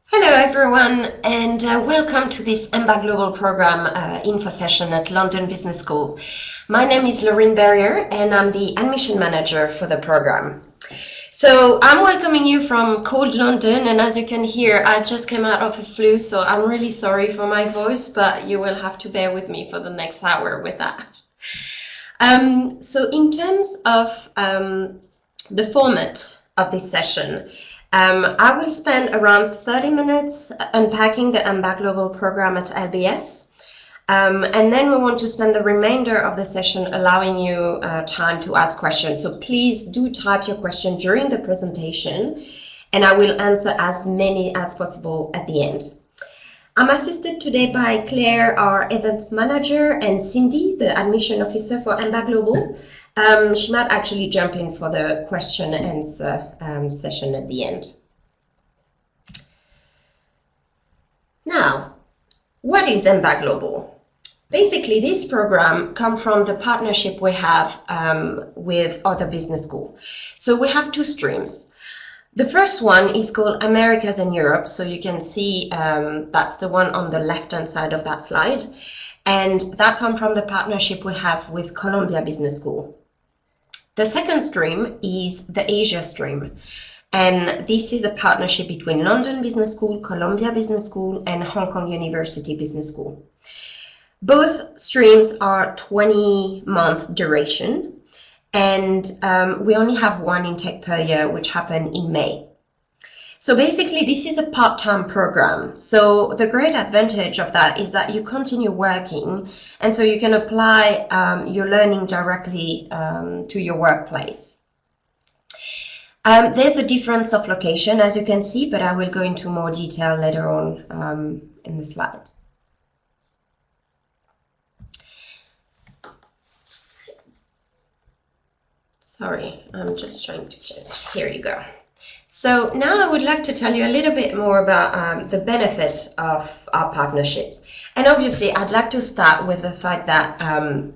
Hello everyone, and welcome to this EMBA-Global program info session at London Business School. My name is Lorine Barrier and I'm the admission manager for the program. So I'm welcoming you from cold London, and as you can hear, I just came out of a flu, so I'm really sorry for my voice, but you will have to bear with me for the next hour with that. So in terms of the format of this session, I will spend around 30 minutes unpacking the EMBA-Global program at LBS. And then we want to spend the remainder of the session allowing you time to ask questions. So please do type your question during the presentation, and I will answer as many as possible at the end. I'm assisted today by Claire, our event manager, and Cindy, the admission officer for EMBA-Global. She might actually jump in for the question and answer session at the end. Now, what is EMBA-Global? Basically, this program comes from the partnership we have with other business schools. So we have two streams. The first one is called Americas and Europe. So you can see that's the one on the left-hand side of that slide. And that comes from the partnership we have with Columbia Business School. The second stream is the Asia stream. And this is a partnership between London Business School, Columbia Business School, and Hong Kong University Business School. Both streams are 20-month duration. And we only have one intake per year, which happened in May. So basically, this is a part-time program. So the great advantage of that is that you continue working, and so you can apply your learning directly to your workplace. There's a difference of location, as you can see, but I will go into more detail later on in the slide. Sorry, I'm just trying to change. Here you go. So now I would like to tell you a little bit more about the benefit of our partnership. And obviously, I'd like to start with the fact that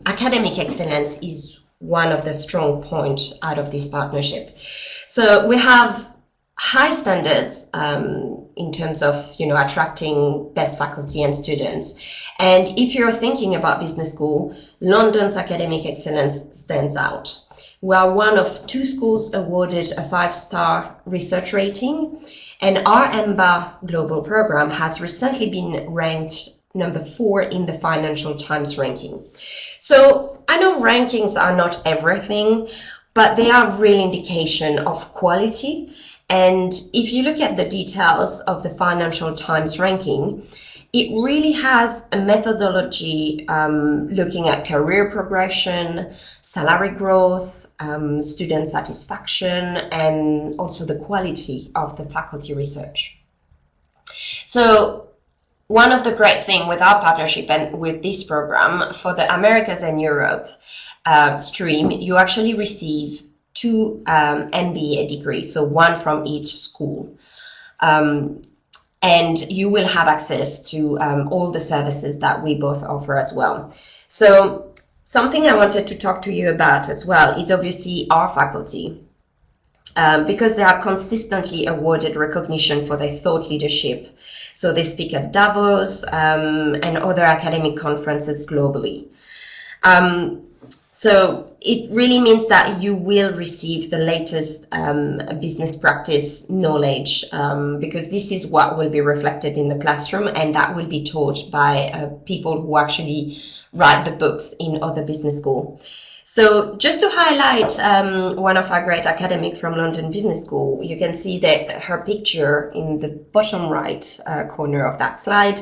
academic excellence is one of the strong points out of this partnership. So we have high standards in terms of attracting best faculty and students. And if you're thinking about business school, London's academic excellence stands out. We are one of two schools awarded a 5-star research rating, and our EMBA-Global program has recently been ranked number 4 in the Financial Times ranking. So I know rankings are not everything, but they are a real indication of quality. And if you look at the details of the Financial Times ranking, it really has a methodology looking at career progression, salary growth, student satisfaction, and also the quality of the faculty research. So one of the great things with our partnership and with this program, for the Americas and Europe stream, you actually receive 2 MBA degrees, so one from each school. And you will have access to all the services that we both offer as well. So something I wanted to talk to you about as well is obviously our faculty, because they are consistently awarded recognition for their thought leadership. So they speak at Davos and other academic conferences globally. So it really means that you will receive the latest business practice knowledge, because this is what will be reflected in the classroom, and that will be taught by people who actually write the books in other business schools. So just to highlight one of our great academics from London Business School, you can see that her picture in the bottom right corner of that slide.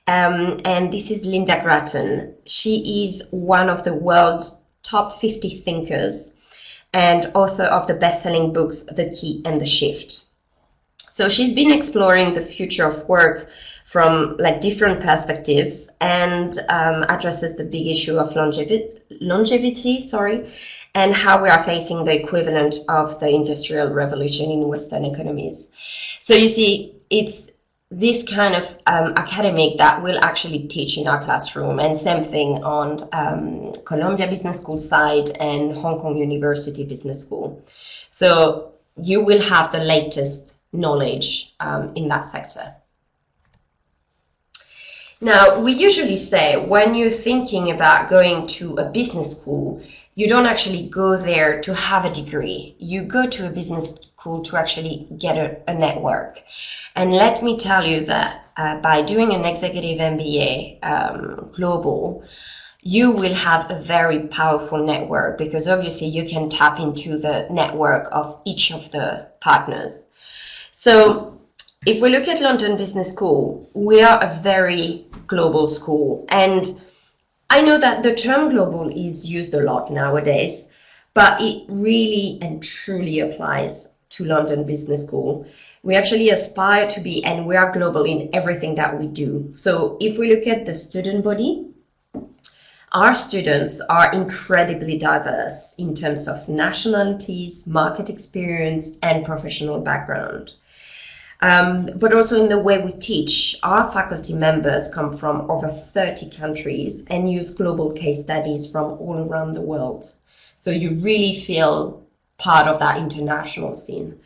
And this is Linda Grattan. She is one of the world's top 50 thinkers and author of the best-selling books, The Key and The Shift. So she's been exploring the future of work from different perspectives and addresses the big issue of longevity, and how we are facing the equivalent of the Industrial Revolution in Western economies. So you see, it's this kind of academic that will actually teach in our classroom, and same thing on Columbia Business School side and Hong Kong University Business School. So you will have the latest knowledge in that sector. Now, we usually say when you're thinking about going to a business school, you don't actually go there to have a degree. You go to a business school to actually get a network. And let me tell you that by doing an executive MBA global, you will have a very powerful network, because obviously you can tap into the network of each of the partners. So if we look at London Business School, we are a very global school. And I know that the term global is used a lot nowadays, but it really and truly applies to London Business School. We actually aspire to be, and we are global in everything that we do. So if we look at the student body, our students are incredibly diverse in terms of nationalities, market experience, and professional background. But also in the way we teach. Our faculty members come from over 30 countries and use global case studies from all around the world. So you really feel part of that international scene.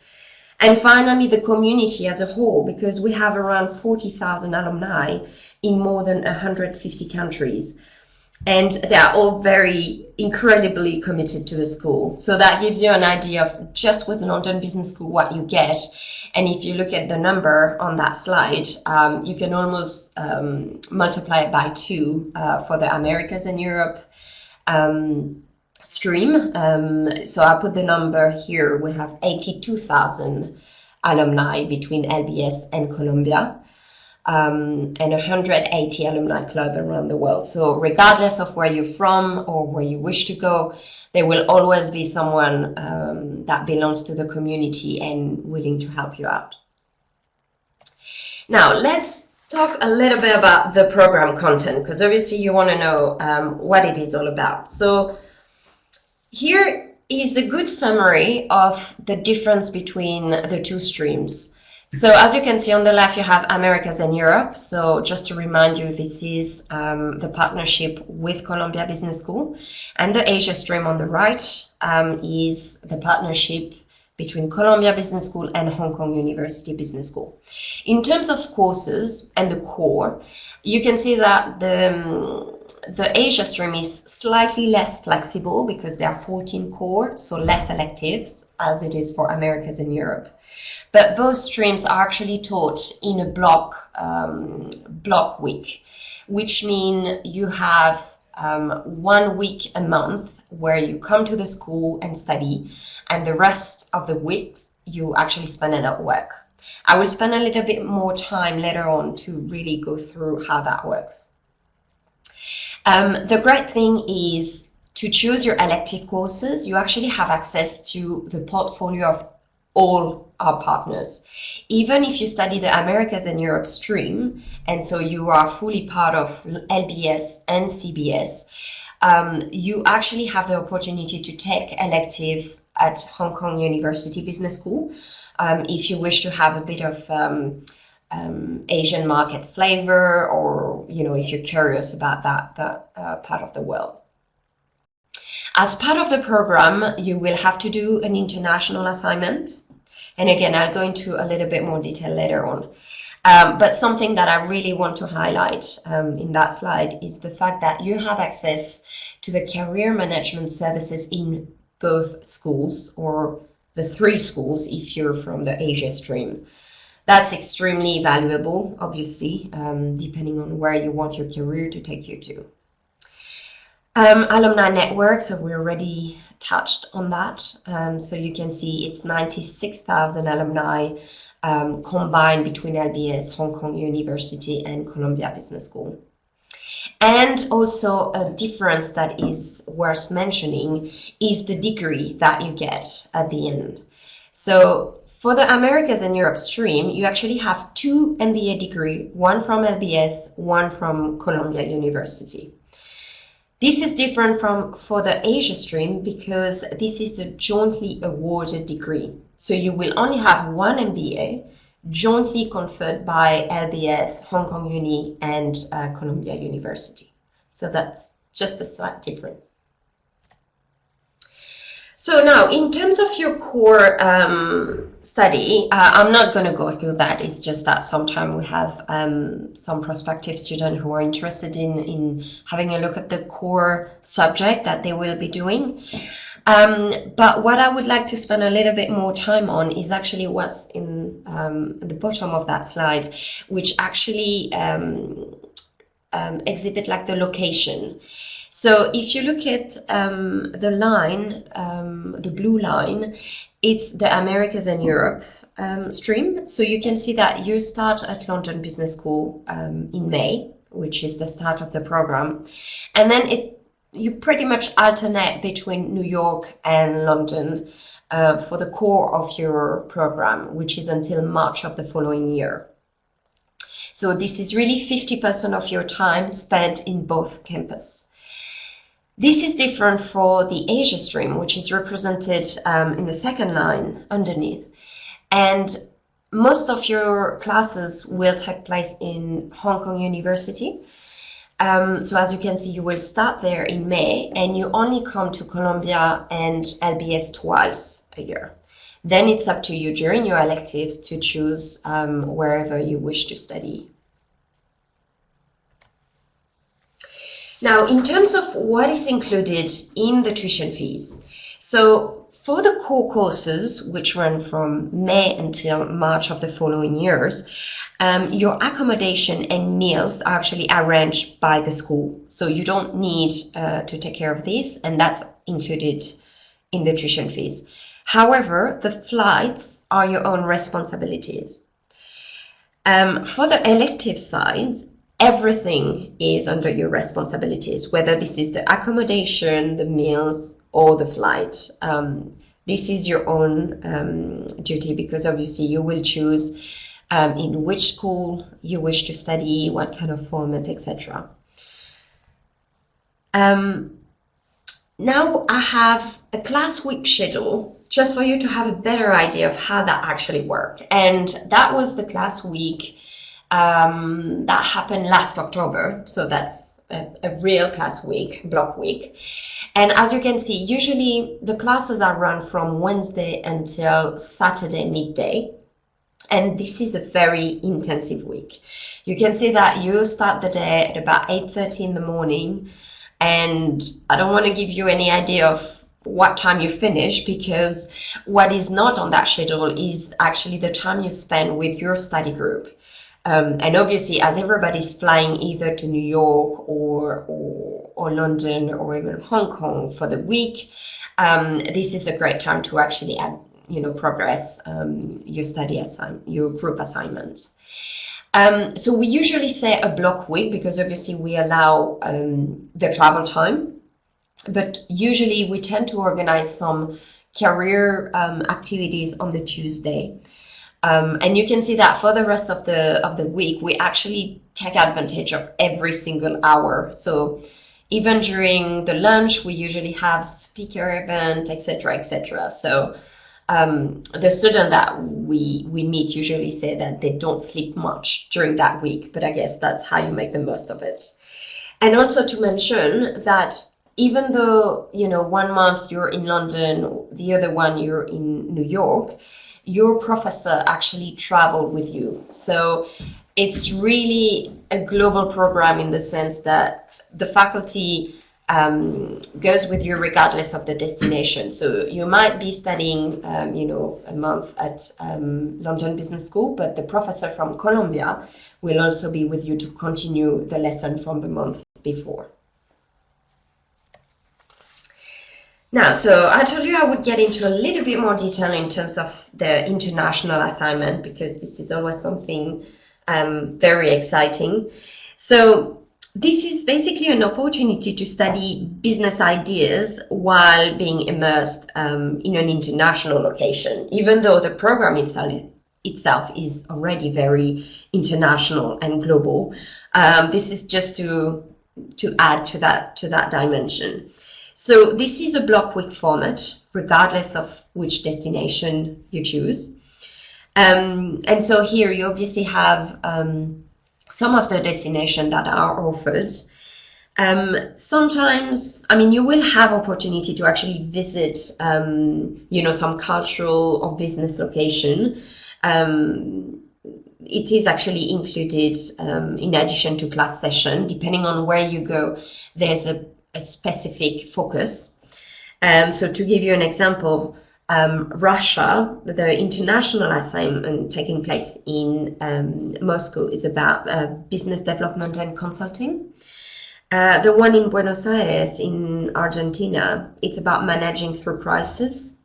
And finally, the community as a whole, because we have around 40,000 alumni in more than 150 countries. And they are all very incredibly committed to the school. So that gives you an idea of just with London Business School what you get. And if you look at the number on that slide, you can almost multiply it by 2 for the Americas and Europe stream. So I put the number here. We have 82,000 alumni between LBS and Columbia. And 180 alumni club around the world. So regardless of where you're from or where you wish to go, there will always be someone that belongs to the community and willing to help you out. Now, let's talk a little bit about the program content, because obviously you want to know what it is all about. So here is a good summary of the difference between the 2 streams. So as you can see on the left, you have Americas and Europe. So just to remind you, this is the partnership with Columbia Business School. And the Asia stream on the right is the partnership between Columbia Business School and Hong Kong University Business School. In terms of courses and the core, you can see that the Asia stream is slightly less flexible because there are 14 core, so less electives, as it is for Americas and Europe. But both streams are actually taught in a block week, which means you have 1 week a month where you come to the school and study, and the rest of the weeks you actually spend it at work. I will spend a little bit more time later on to really go through how that works. The great thing is to choose your elective courses, you actually have access to the portfolio of all our partners. Even if you study the Americas and Europe stream, and so you are fully part of LBS and CBS, you actually have the opportunity to take elective at Hong Kong University Business School if you wish to have a bit of Asian market flavor, or if you're curious about that part of the world. As part of the program, you will have to do an international assignment. And again, I'll go into a little bit more detail later on. But something that I really want to highlight in that slide is the fact that you have access to the career management services in both schools, or the 3 schools if you're from the Asia stream. That's extremely valuable, obviously, depending on where you want your career to take you to. Alumni network, so we already touched on that. So you can see it's 96,000 alumni combined between LBS, Hong Kong University, and Columbia Business School. And also a difference that is worth mentioning is the degree that you get at the end. So for the Americas and Europe stream, you actually have 2 MBA degrees, one from LBS, one from Columbia University. This is different from for the Asia stream because this is a jointly awarded degree. So you will only have 1 MBA jointly conferred by LBS, Hong Kong Uni, and Columbia University. So that's just a slight difference. So now, in terms of your core study, I'm not going to go through that. It's just that sometimes we have some prospective students who are interested in having a look at the core subject that they will be doing. But what I would like to spend a little bit more time on is actually what's in the bottom of that slide, which actually exhibit like the location. So if you look at the line, the blue line, it's the Americas and Europe stream. So you can see that you start at London Business School in May, which is the start of the program. And then you pretty much alternate between New York and London for the core of your program, which is until March of the following year. So this is really 50% of your time spent in both campuses. This is different for the Asia stream, which is represented in the second line underneath. And most of your classes will take place in Hong Kong University. So as you can see, you will start there in May, and you only come to Columbia and LBS twice a year. Then it's up to you during your electives to choose wherever you wish to study. Now, in terms of what is included in the tuition fees, so for the core courses, which run from May until March of the following years, your accommodation and meals are actually arranged by the school. So you don't need to take care of this, and that's included in the tuition fees. However, the flights are your own responsibilities. For the elective side, everything is under your responsibilities, whether this is the accommodation, the meals, or the flight. This is your own duty, because obviously you will choose in which school you wish to study, what kind of format, etc. Now I have a class week schedule just for you to have a better idea of how that actually works. And that was the class week that happened last October. So that's a real class week, block week. And as you can see, usually the classes are run from Wednesday until Saturday midday. And this is a very intensive week. You can see that you start the day at about 8:30 in the morning. And I don't want to give you any idea of what time you finish, because what is not on that schedule is actually the time you spend with your study group. And obviously, as everybody's flying either to New York or London or even Hong Kong for the week, this is a great time to actually progress your your group assignment. So we usually say a block week, because obviously we allow the travel time, but usually we tend to organize some career activities on the Tuesday. And you can see that for the rest of the week, we actually take advantage of every single hour. So even during the lunch, we usually have speaker event, etc., etc. So the students that we meet usually say that they don't sleep much during that week, but I guess that's how you make the most of it. And also to mention that even though, 1 month you're in London, the other one you're in New York, your professor actually traveled with you. So it's really a global program in the sense that the faculty goes with you regardless of the destination. So you might be studying, a month at London Business School, but the professor from Columbia will also be with you to continue the lesson from the month before. Now, so I told you I would get into a little bit more detail in terms of the international assignment, because this is always something very exciting. So this is basically an opportunity to study business ideas while being immersed in an international location, even though the program itself is already very international and global. This is just to add to that dimension. So this is a block week format, regardless of which destination you choose. And so here you obviously have some of the destinations that are offered. Sometimes, I mean, you will have opportunity to actually visit, some cultural or business location. It is actually included in addition to class session. Depending on where you go, there's a specific focus. So to give you an example, Russia, the international assignment taking place in Moscow is about business development and consulting. The one in Buenos Aires in Argentina, it's about managing through crisis.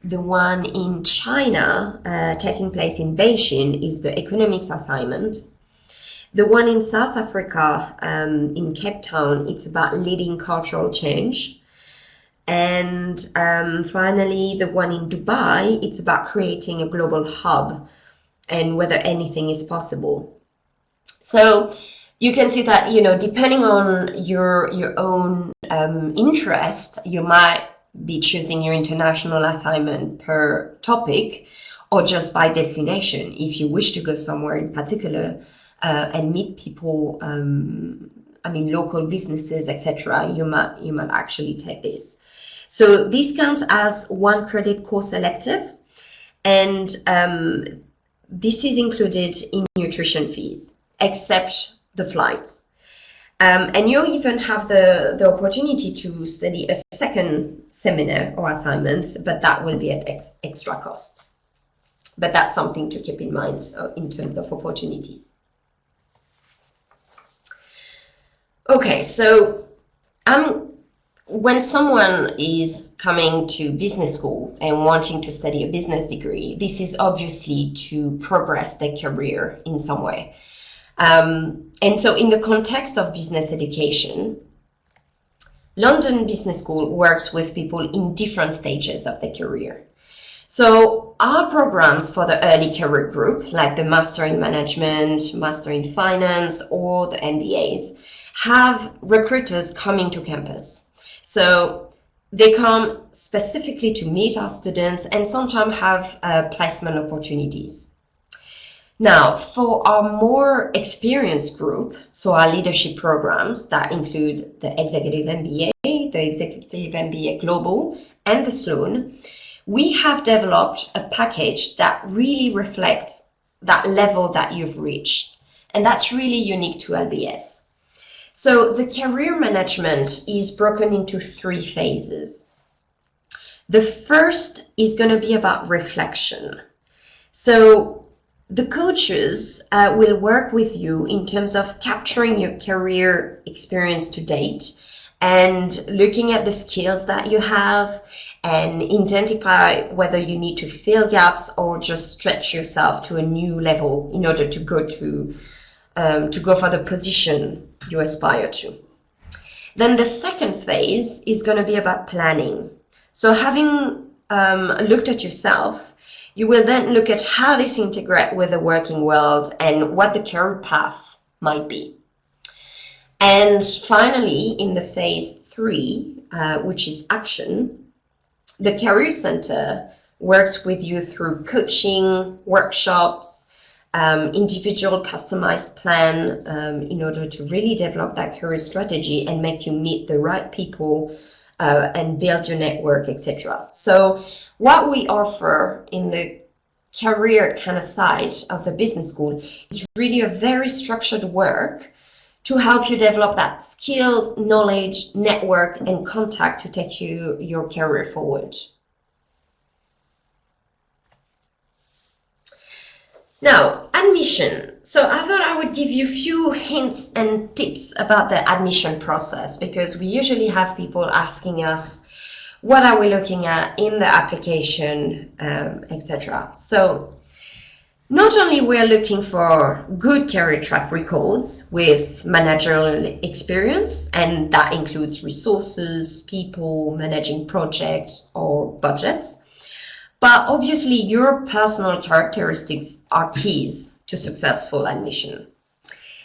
The one in China, taking place in Beijing, is the economics assignment. The one in South Africa, in Cape Town, it's about leading cultural change. And finally, the one in Dubai, it's about creating a global hub and whether anything is possible. So you can see that, depending on your own interest, you might be choosing your international assignment per topic or just by destination. If you wish to go somewhere in particular and meet people, local businesses, etc., you might actually take this. So this counts as 1 credit course elective, and this is included in nutrition fees, except the flights. And you even have the opportunity to study a second seminar or assignment, but that will be at extra cost. But that's something to keep in mind in terms of opportunities. Okay, so when someone is coming to business school and wanting to study a business degree, this is obviously to progress their career in some way. And so in the context of business education, London Business School works with people in different stages of their career. So our programs for the early career group, like the Master in Management, Master in Finance, or the MBAs, have recruiters coming to campus. So they come specifically to meet our students and sometimes have placement opportunities. Now, for our more experienced group, so our leadership programs that include the Executive MBA, the Executive MBA-Global, and the Sloan, we have developed a package that really reflects that level that you've reached. And that's really unique to LBS. So the career management is broken into 3 phases. The first is going to be about reflection. So the coaches will work with you in terms of capturing your career experience to date and looking at the skills that you have and identify whether you need to fill gaps or just stretch yourself to a new level in order to go for the position you aspire to. Then the second phase is going to be about planning. So having looked at yourself, you will then look at how this integrates with the working world and what the career path might be. And finally, in the phase 3, which is action, the Career Center works with you through coaching, workshops, individual customized plan in order to really develop that career strategy and make you meet the right people and build your network, etc. So what we offer in the career kind of side of the business school is really a very structured work to help you develop that skills, knowledge, network, and contact to take your career forward. Now, admission. So I thought I would give you a few hints and tips about the admission process, because we usually have people asking us, what are we looking at in the application, etc. So not only we're looking for good career track records with managerial experience, and that includes resources, people, managing projects or budgets, but obviously your personal characteristics are keys to successful admission.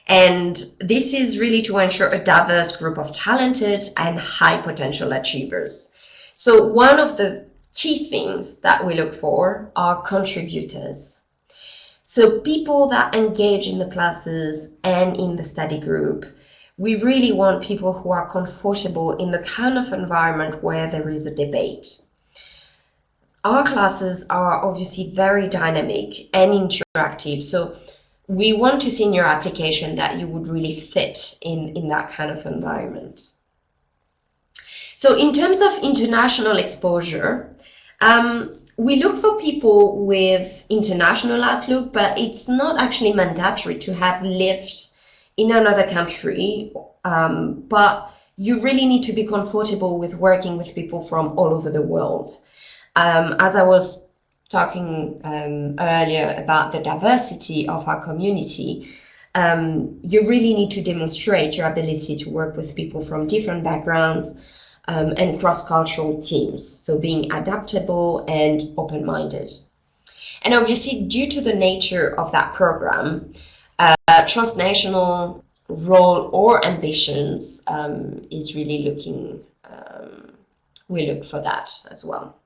And this is really to ensure a diverse group of talented and high potential achievers. So one of the key things that we look for are contributors. So people that engage in the classes and in the study group, We really want people who are comfortable in the kind of environment where there is a debate. Our classes are obviously very dynamic and interactive, so we want to see in your application that you would really fit in that kind of environment. So in terms of international exposure, we look for people with international outlook, but it's not actually mandatory to have lived in another country, but you really need to be comfortable with working with people from all over the world. As I was talking earlier about the diversity of our community, you really need to demonstrate your ability to work with people from different backgrounds and cross-cultural teams, so being adaptable and open-minded. And obviously, due to the nature of that program, transnational role or ambitions is really looking, we look for that as well.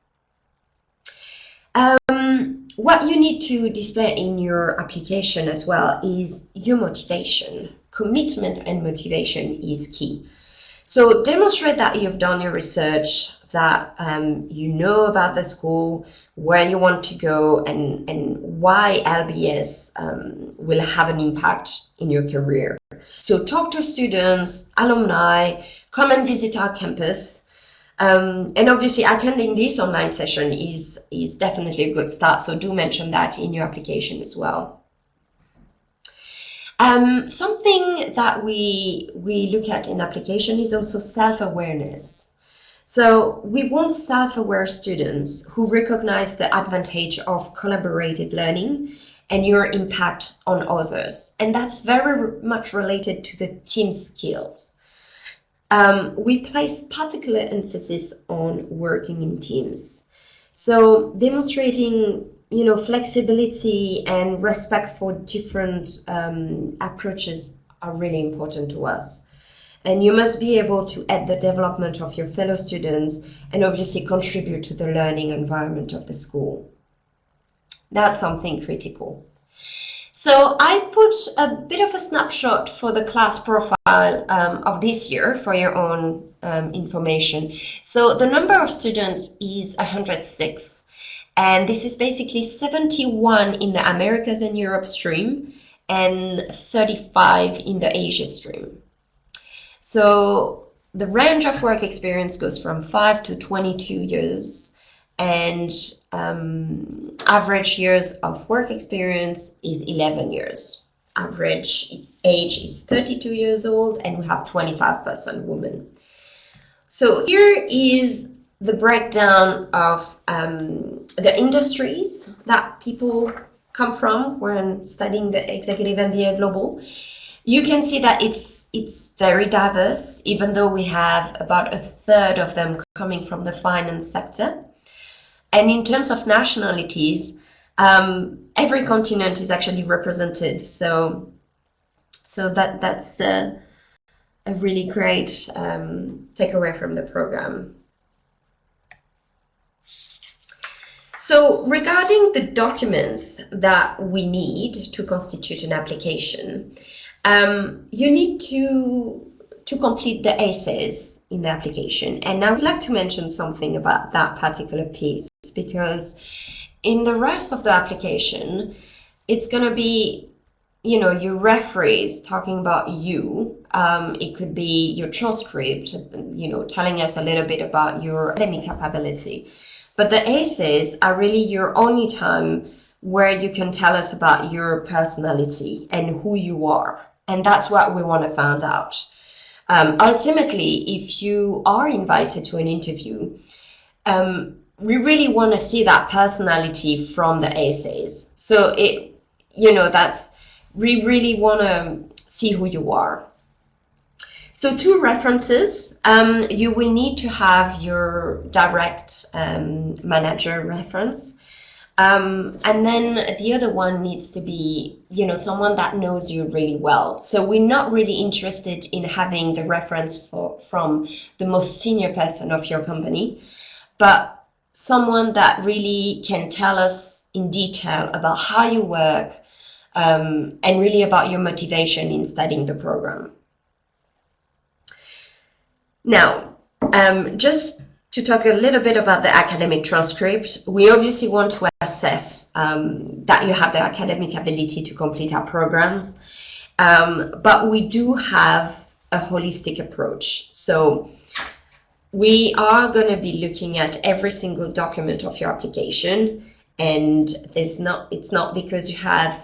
What you need to display in your application as well is your motivation. Commitment and motivation is key. So demonstrate that you've done your research, that you know about the school, where you want to go, and why LBS will have an impact in your career. So talk to students, alumni, come and visit our campus. And obviously attending this online session is definitely a good start, so do mention that in your application as well. Something that we look at in application is also self-awareness. So we want self-aware students who recognize the advantage of collaborative learning and your impact on others. And that's very much related to the team skills. We place particular emphasis on working in teams. So demonstrating, flexibility and respect for different approaches are really important to us. And you must be able to aid the development of your fellow students and obviously contribute to the learning environment of the school. That's something critical. So I put a bit of a snapshot for the class profile of this year for your own information. So the number of students is 106, and this is basically 71 in the Americas and Europe stream and 35 in the Asia stream. So the range of work experience goes from 5 to 22 years, and average years of work experience is 11 years. Average age is 32 years old, and we have 25% women. So here is the breakdown of the industries that people come from when studying the Executive EMBA-Global. You can see that it's very diverse, even though we have about a third of them coming from the finance sector. And in terms of nationalities, every continent is actually represented. So that's a really great takeaway from the program. So regarding the documents that we need to constitute an application, you need to complete the essays in the application. And I would like to mention something about that particular piece, because in the rest of the application, it's going to be, your referees talking about you. It could be your transcript, telling us a little bit about your academic capability. But the essays are really your only time where you can tell us about your personality and who you are. And that's what we want to find out. Ultimately, if you are invited to an interview, we really want to see that personality from the essays. So we really want to see who you are. So 2 references. You will need to have your direct manager reference. And then the other one needs to be, someone that knows you really well. So we're not really interested in having the reference from the most senior person of your company, but someone that really can tell us in detail about how you work and really about your motivation in studying the program. Now, just to talk a little bit about the academic transcript, we obviously want to assess that you have the academic ability to complete our programs, but we do have a holistic approach. So we are going to be looking at every single document of your application, and it's not because you have,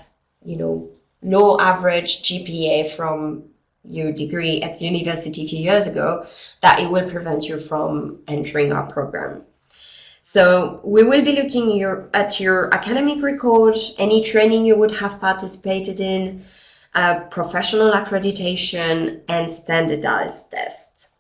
low average GPA from your degree at university a few years ago that it will prevent you from entering our program. So we will be looking at your academic record, any training you would have participated in, professional accreditation, and standardized tests.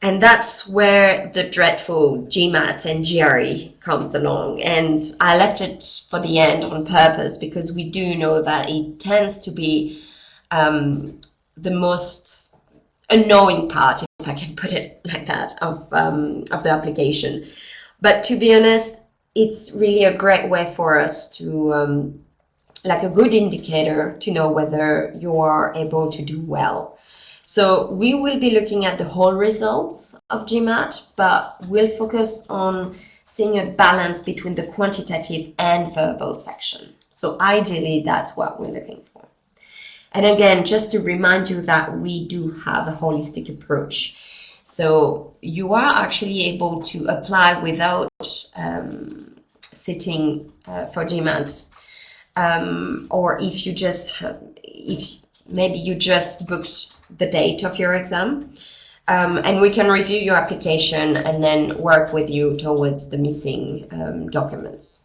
And that's where the dreadful GMAT and GRE comes along. And I left it for the end on purpose because we do know that it tends to be the most annoying part, if I can put it like that, of the application. But to be honest, it's really a great way for us to, like a good indicator to know whether you are able to do well. So we will be looking at the whole results of GMAT, but we'll focus on seeing a balance between the quantitative and verbal section. So ideally, that's what we're looking for. And again, just to remind you that we do have a holistic approach. So you are actually able to apply without sitting for GMAT, or if maybe you just booked the date of your exam, and we can review your application and then work with you towards the missing documents.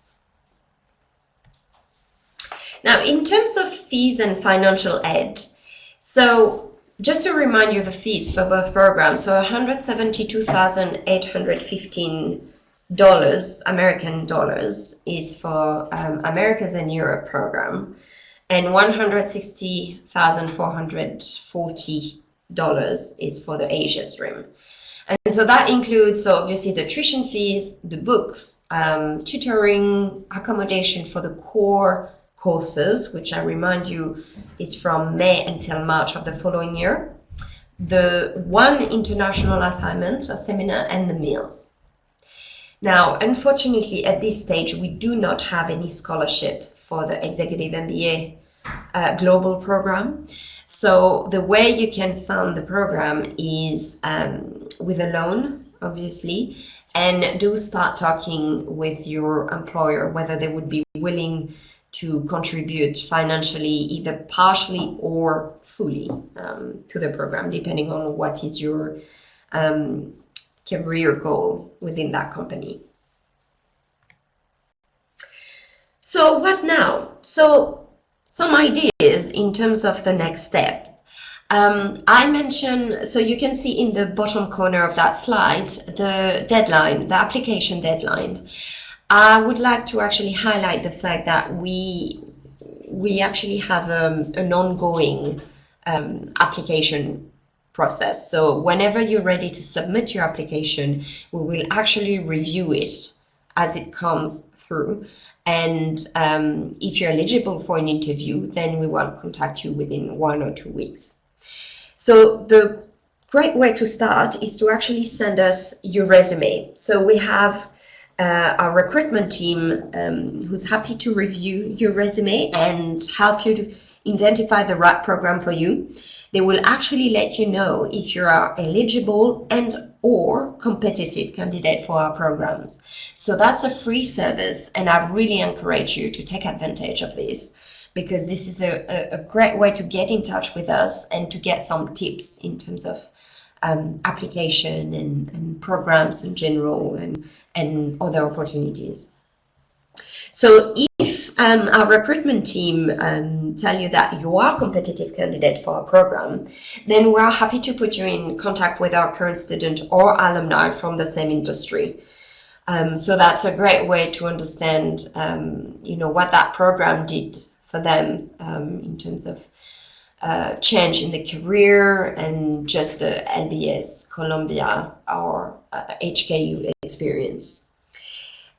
Now, in terms of fees and financial aid, so just to remind you the fees for both programs, so $172,815 American dollars is for Americas and Europe program, and $160,440 is for the Asia stream. And so that includes, so obviously, the tuition fees, the books, tutoring, accommodation for the core courses, which I remind you is from May until March of the following year, the one international assignment, a seminar, and the meals. Now, unfortunately, at this stage, we do not have any scholarship for the Executive EMBA-Global program. So the way you can fund the program is with a loan, obviously, and do start talking with your employer whether they would be willing to contribute financially, either partially or fully, to the program, depending on what is your career goal within that company. So what now? So some ideas in terms of the next steps. I mentioned, so you can see in the bottom corner of that slide, the deadline, the application deadline. I would like to actually highlight the fact that we actually have an ongoing application process. So whenever you're ready to submit your application, we will actually review it as it comes through. And if you're eligible for an interview, then we will contact you within 1 or 2 weeks. So the great way to start is to actually send us your resume. So we have our recruitment team who's happy to review your resume and help you to identify the right program for you. They will actually let you know if you are eligible and or competitive candidate for our programs. So that's a free service, and I really encourage you to take advantage of this, because this is a great way to get in touch with us and to get some tips in terms of application and programs in general and other opportunities. So if our recruitment team tell you that you are a competitive candidate for our program, then we're happy to put you in contact with our current student or alumni from the same industry. So that's a great way to understand, what that program did for them in terms of change in the career and just the LBS, Columbia, or HKU experience.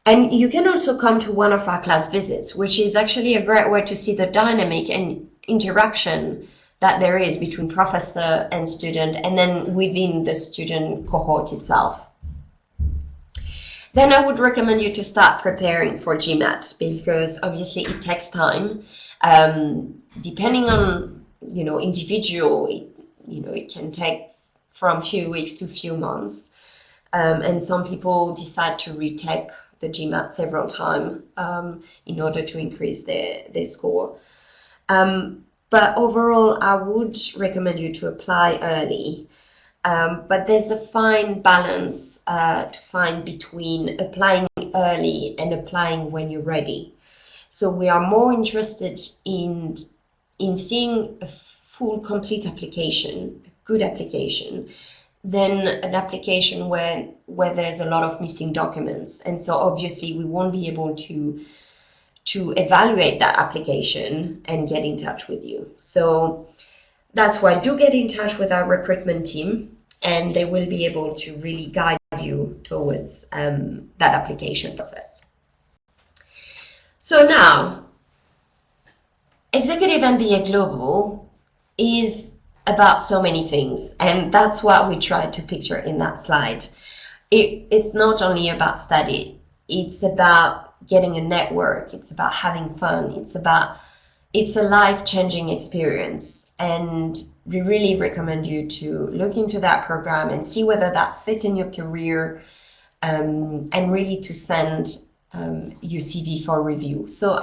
And you can also come to one of our class visits, which is actually a great way to see the dynamic and interaction that there is between professor and student, and then within the student cohort itself. Then I would recommend you to start preparing for GMAT, because obviously it takes time. Depending on, individual, it can take from few weeks to few months. And some people decide to retake the GMAT several times in order to increase their score. But overall, I would recommend you to apply early. But there's a fine balance to find between applying early and applying when you're ready. So we are more interested in seeing a full, complete application, a good application, than an application where there's a lot of missing documents. And so obviously we won't be able to evaluate that application and get in touch with you. So that's why do get in touch with our recruitment team, and they will be able to really guide you towards that application process. So now, Executive MBA-Global is about so many things, and that's what we tried to picture in that slide. It's not only about study, it's about getting a network, it's about having fun, it's a life-changing experience, and we really recommend you to look into that program and see whether that fit in your career, and really to send your CV for review. So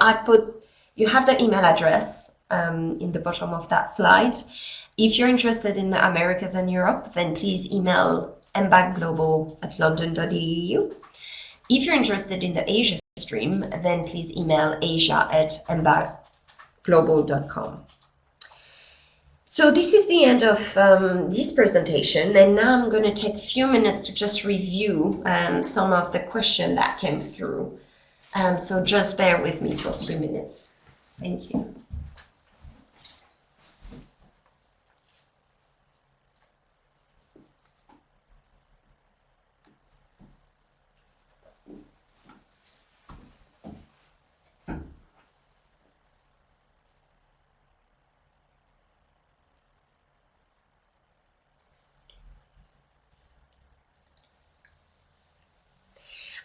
you have the email address in the bottom of that slide. If you're interested in the Americas and Europe, then please email EMBA-Global@london.edu. If you're interested in the Asia stream, then please email asia@embaglobal.com. So this is the end of this presentation, and now I'm going to take a few minutes to just review some of the questions that came through. So just bear with me for a few minutes. Thank you.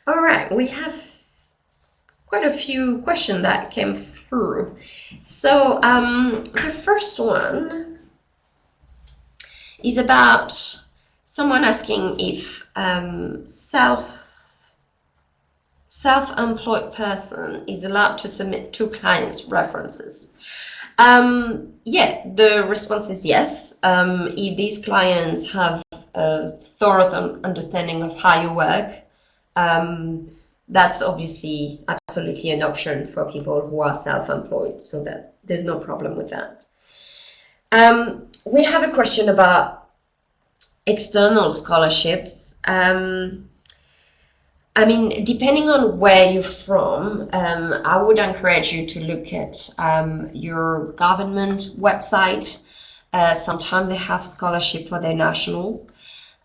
All right, we have quite a few questions that came through. So the first one is about someone asking if self-employed person is allowed to submit to clients' references. Yeah, the response is yes. If these clients have a thorough understanding of how you work, that's obviously absolutely an option for people who are self-employed, so that there's no problem with that. We have a question about external scholarships. I mean, depending on where you're from, I would encourage you to look at your government website. Sometimes they have scholarship for their nationals,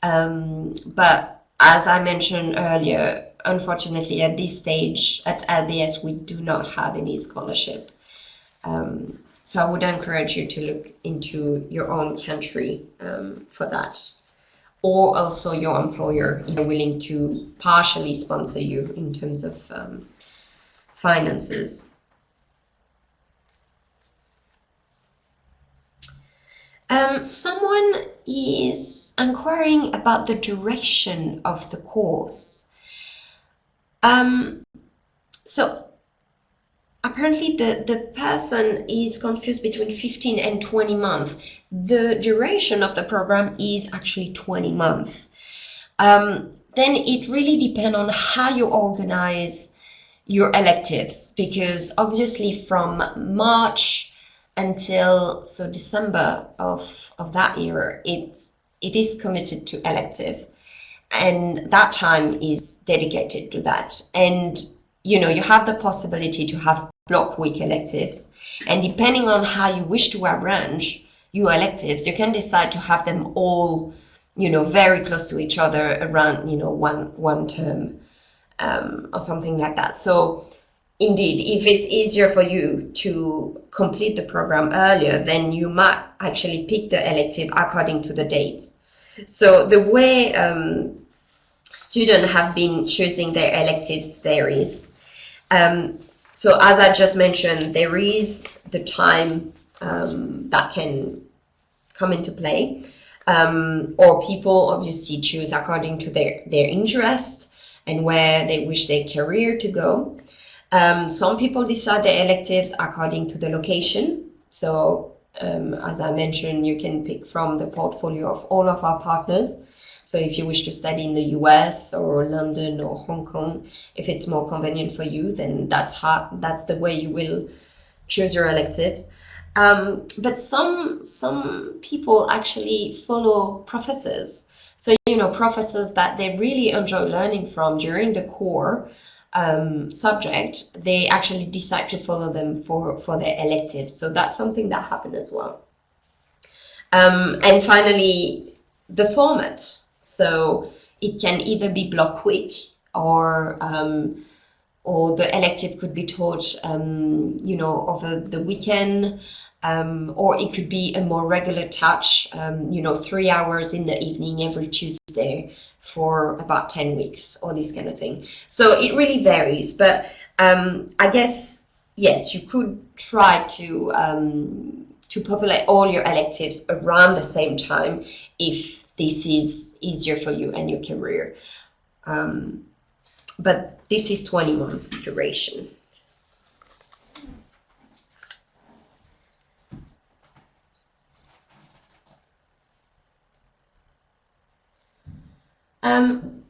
but as I mentioned earlier, unfortunately at this stage at LBS we do not have any scholarship. So I would encourage you to look into your own country for that, or also your employer if you're willing to partially sponsor you in terms of finances. Someone is inquiring about the duration of the course. So apparently the person is confused between 15 and 20 months. The duration of the program is actually 20 months. Then it really depends on how you organize your electives, because obviously from March until December of that year, it is committed to elective, and that time is dedicated to that. And you have the possibility to have block week electives, and depending on how you wish to arrange your electives, you can decide to have them all very close to each other around one term, or something like that. So indeed, if it's easier for you to complete the program earlier, then you might actually pick the elective according to the date. So the way students have been choosing their electives varies. So as I just mentioned, there is the time that can come into play, or people obviously choose according to their interest and where they wish their career to go. Some people decide their electives according to the location. So as I mentioned, you can pick from the portfolio of all of our partners. So if you wish to study in the US or London or Hong Kong, if it's more convenient for you, then that's the way you will choose your electives. But some people actually follow professors. So, professors that they really enjoy learning from during the core subject, they actually decide to follow them for their electives. So that's something that happened as well. And finally, the format. So it can either be block quick or the elective could be taught, over the weekend, or it could be a more regular touch, 3 hours in the evening every Tuesday for about 10 weeks, or this kind of thing. So it really varies, but I guess, yes, you could try to populate all your electives around the same time if this is easier for you and your career. But this is 20-month duration.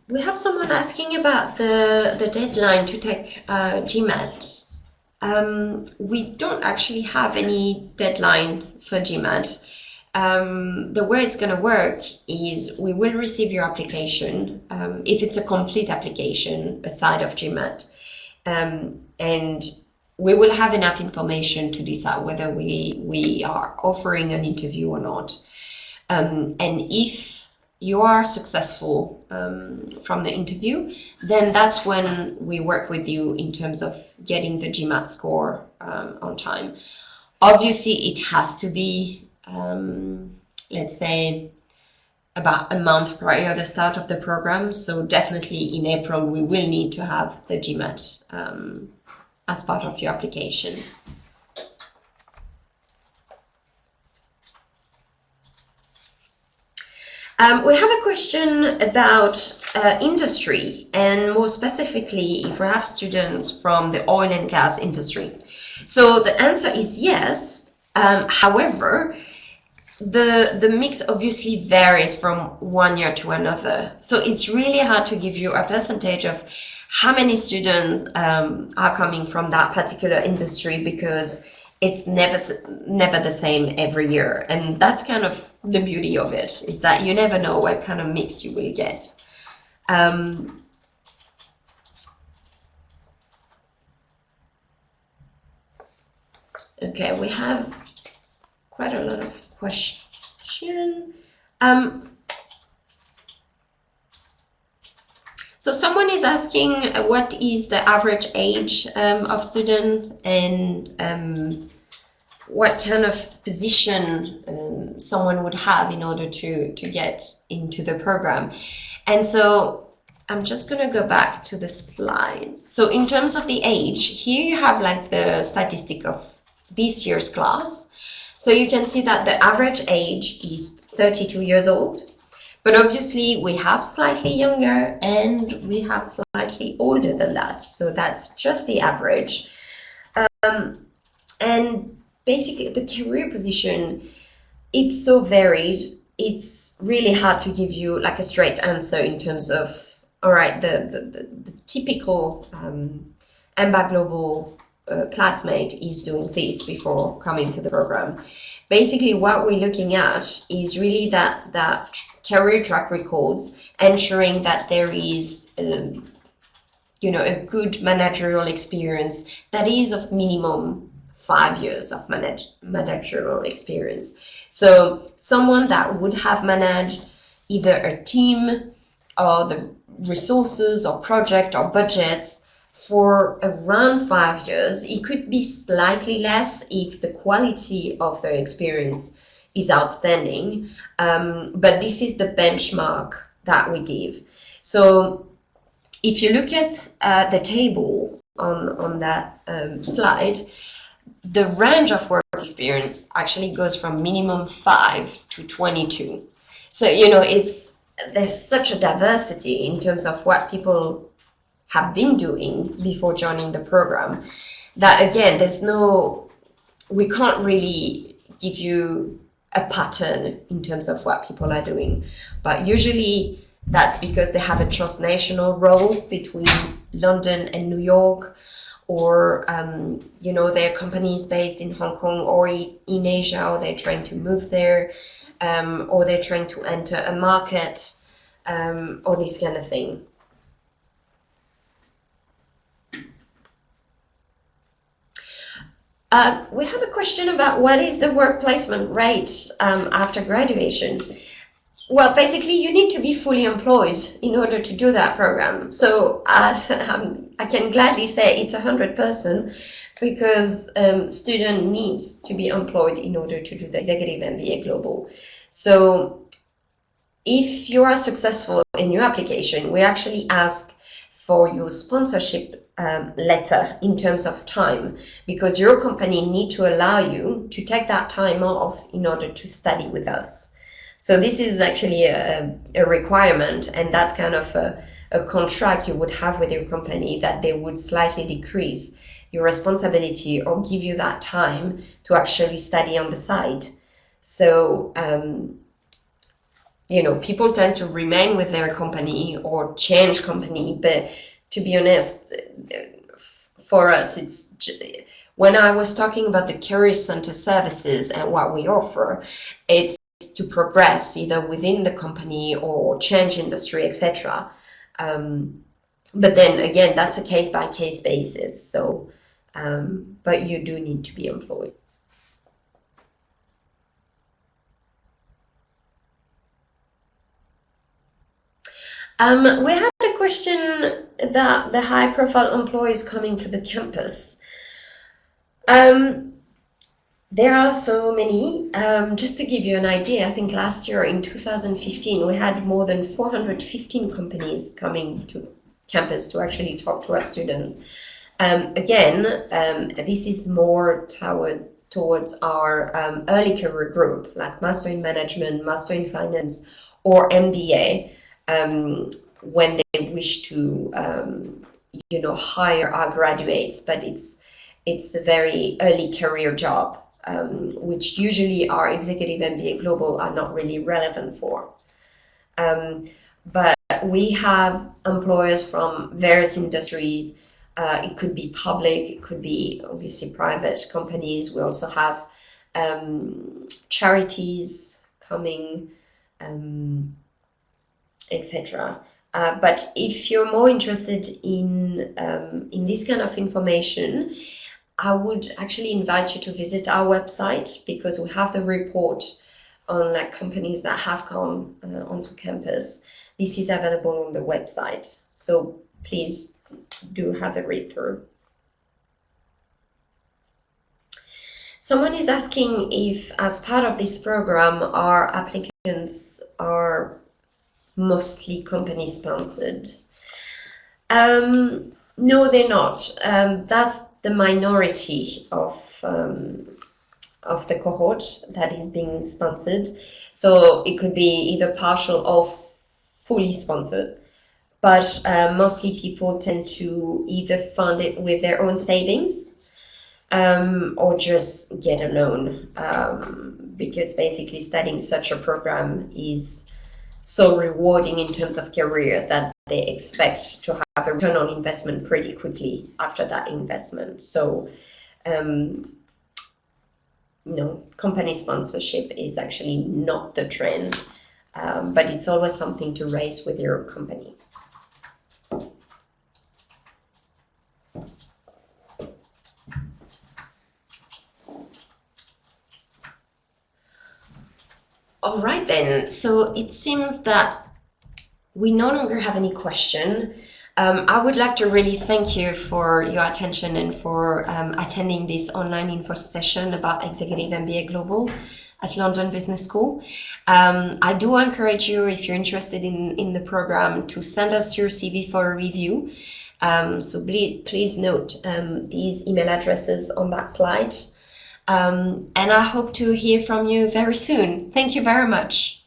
We have someone asking about the deadline to take GMAT. We don't actually have any deadline for GMAT. The way it's going to work is we will receive your application, if it's a complete application aside of GMAT, and we will have enough information to decide whether we are offering an interview or not. And if you are successful from the interview, then that's when we work with you in terms of getting the GMAT score on time. Obviously, it has to be let's say about a month prior to the start of the program. So definitely in April, we will need to have the GMAT as part of your application. We have a question about industry, and more specifically, if we have students from the oil and gas industry. So the answer is yes. However, the mix obviously varies from one year to another. So it's really hard to give you a percentage of how many students are coming from that particular industry, because it's never the same every year. And that's kind of the beauty of it, is that you never know what kind of mix you will get. Okay, we have quite a lot of questions. So someone is asking what is the average age of student, and what kind of position someone would have in order to get into the program. And so I'm just going to go back to the slides. So in terms of the age, here you have like the statistic of this year's class. So you can see that the average age is 32 years old. But obviously we have slightly younger and we have slightly older than that. So that's just the average. And basically the career position, it's so varied. It's really hard to give you like a straight answer in terms of, all right, the typical EMBA-Global classmate is doing this before coming to the program. Basically, what we're looking at is really that career track records, ensuring that there is, a good managerial experience that is of minimum 5 years of managerial experience. So someone that would have managed either a team or the resources or project or budgets for around 5 years. It could be slightly less if the quality of their experience is outstanding, but this is the benchmark that we give. So if you look at the table on that slide, the range of work experience actually goes from minimum 5 to 22. So, you know, there's such a diversity in terms of what people have been doing before joining the program that, again, we can't really give you a pattern in terms of what people are doing. But usually that's because they have a transnational role between London and New York, or you know, their company is based in Hong Kong or in Asia, or they're trying to move there, or they're trying to enter a market, or this kind of thing. We have a question about what is the work placement rate after graduation. Well, basically, you need to be fully employed in order to do that program. So I can gladly say it's 100%, because student needs to be employed in order to do the Executive MBA-Global. So if you are successful in your application, we actually ask for your sponsorship letter in terms of time, because your company need to allow you to take that time off in order to study with us. So this is actually a requirement, and that's kind of a contract you would have with your company, that they would slightly decrease your responsibility or give you that time to actually study on the side. So, you know, people tend to remain with their company or change company, but to be honest, for us, when I was talking about the Career Center services and what we offer, it's to progress either within the company or change industry, etc. But then again, that's a case-by-case basis. So, but you do need to be employed. We had a question about the high-profile employees coming to the campus. There are so many. Just to give you an idea, I think last year in 2015, we had more than 415 companies coming to campus to actually talk to our students. Again, this is more towards our early career group, like Master in Management, Master in Finance, or MBA, when they wish to, you know, hire our graduates. But it's a very early career job, which usually our Executive MBA-Global are not really relevant for. But we have employers from various industries. It could be public, it could be obviously private companies. We also have charities coming, etc. But if you're more interested in this kind of information, I would actually invite you to visit our website, because we have the report on like companies that have come onto campus. This is available on the website, so please do have a read through. Someone is asking if, as part of this program, our applicants are mostly company sponsored. No, they're not. That's the minority of the cohort that is being sponsored. So it could be either partial or fully sponsored. But mostly people tend to either fund it with their own savings, or just get a loan, because basically studying such a program is so rewarding in terms of career that they expect to have a return on investment pretty quickly after that investment. So, company sponsorship is actually not the trend, but it's always something to raise with your company. All right then, so it seems that we no longer have any question. I would like to really thank you for your attention and for attending this online info session about Executive MBA-Global at London Business School. I do encourage you, if you're interested in the program, to send us your CV for a review. So please note these email addresses on that slide. And I hope to hear from you very soon. Thank you very much.